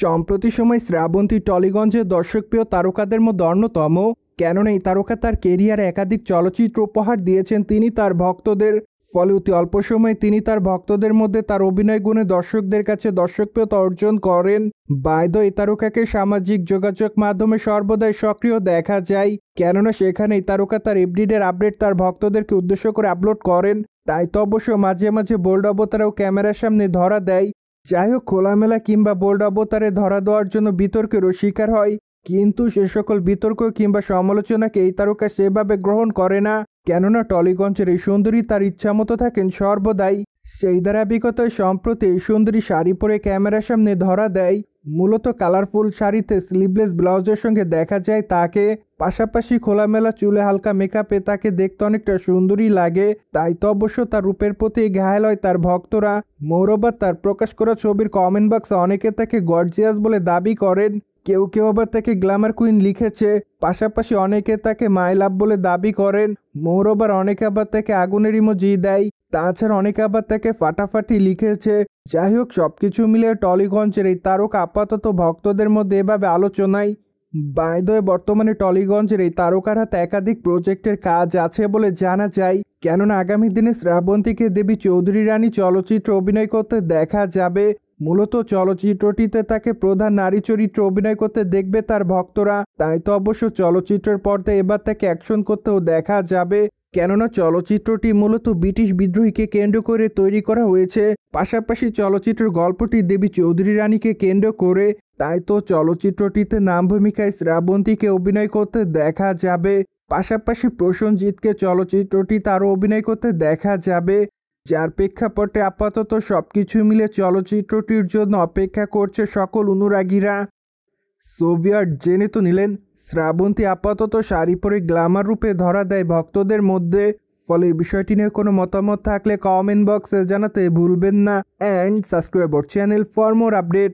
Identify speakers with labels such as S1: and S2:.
S1: সম্প্রতি সময় শ্রাবন্তী টলিগঞ্জের দর্শকপ্রিয় তারকাদের মধ্যে অন্যতম। কেননা এই তারকা তার কেরিয়ারে একাধিক চলচ্চিত্র উপহার দিয়েছেন তিনি তার ভক্তদের। ফলে অতি অল্প সময়ে তিনি তার ভক্তদের মধ্যে তার অভিনয় গুণে দর্শকদের কাছে দর্শকপ্রিয়তা অর্জন করেন। বাই দ্য ওয়ে, এই তারকাকে সামাজিক যোগাযোগ মাধ্যমে সর্বদাই সক্রিয় দেখা যায়। কেননা সেখানে এই তারকা তার এভরিডের আপডেট তার ভক্তদেরকে উদ্দেশ্য করে আপলোড করেন। তাই তো অবশ্য মাঝে মাঝে বোল্ড অবতারেও ক্যামেরার সামনে ধরা দেয়। যাই হোক, খোলামেলা কিংবা বোল্ড অবতারে ধরা দেওয়ার জন্য বিতর্কেরও শিকার হয়, কিন্তু সে সকল বিতর্ক কিংবা সমালোচনাকে এই তারকা সেভাবে গ্রহণ করে না। কেননা টলিগঞ্জের এই সুন্দরী তার ইচ্ছামতো থাকেন সর্বদাই। সেই ধারাবাহিকতায় সম্প্রতি এই সুন্দরী শাড়ি পরে ক্যামেরার সামনে ধরা দেয়। মূলত কালারফুল শাড়িতে স্লিভলেস ব্লাউজের সঙ্গে দেখা যায় তাকে। পাশাপাশি খোলামেলা চুলে হালকা মেকআপে তাকে দেখতে অনেকটা সুন্দরী লাগে। তাই তো অবশ্য তার রূপের প্রতি ঘায়াল হয় তার ভক্তরা। মোরওভার তার প্রকাশ করা ছবির কমেন্ট বক্সে অনেকে তাকে গর্জিয়াস বলে দাবি করেন। কেউ কেউ আবার তাকে গ্ল্যামার কুইন লিখেছে। পাশাপাশি অনেকে তাকে মাই লাভ বলে দাবি করেন। মোরওভার অনেকে আবার তাকে আগুনের ইমোজি দেয়। তাছাড়া অনেকে আবার তাকে ফাটাফাটি লিখেছে। যাই হোক, সবকিছু মিলিয়ে টলিগঞ্জের এই তারকা আপাতত ভক্তদের মধ্যে এভাবে আলোচনায়। বাই দ্য ওয়ে, বর্তমানে টলিগঞ্জের এই তারকার হাতে একাধিক প্রজেক্টের কাজ আছে বলে জানা যায়। কেননা আগামী দিনে শ্রাবন্তীকে দেবী চৌধুরী রানী চলচ্চিত্রে অভিনয় করতে দেখা যাবে। মূলত চলচ্চিত্রটিতে তাকে প্রধান নারী চরিত্রে অভিনয় করতে দেখবে তার ভক্তরা। তাই তো অবশ্য চলচ্চিত্রের পর্দায় এবার তাকে অ্যাকশন করতেও দেখা যাবে। কেননা চলচ্চিত্রটি মূলত ব্রিটিশ বিদ্রোহীকে কেন্দ্র করে তৈরি করা হয়েছে। পাশাপাশি চলচ্চিত্রের গল্পটি দেবী চৌধুরী রানীকে কেন্দ্র করে। তাই তো চলচ্চিত্রটিতে নাম ভূমিকায় শ্রাবন্তীকে অভিনয় করতে দেখা যাবে। পাশাপাশি প্রসেনজিৎকে চলচ্চিত্রটিতে আরও অভিনয় করতে দেখা যাবে। যার প্রেক্ষাপটে আপাতত সবকিছু মিলে চলচ্চিত্রটির জন্য অপেক্ষা করছে সকল অনুরাগীরা। সোভিয়েট জেনে তো নিলেন, শ্রাবন্তী আপাতত শাড়ি পরে গ্ল্যামার রূপে ধরা দেয় ভক্তদের মধ্যে। ফলে এই বিষয়টি নিয়ে কোনো মতামত থাকলে কমেন্ট বক্সে জানাতে ভুলবেন না। And subscribe our channel for more update.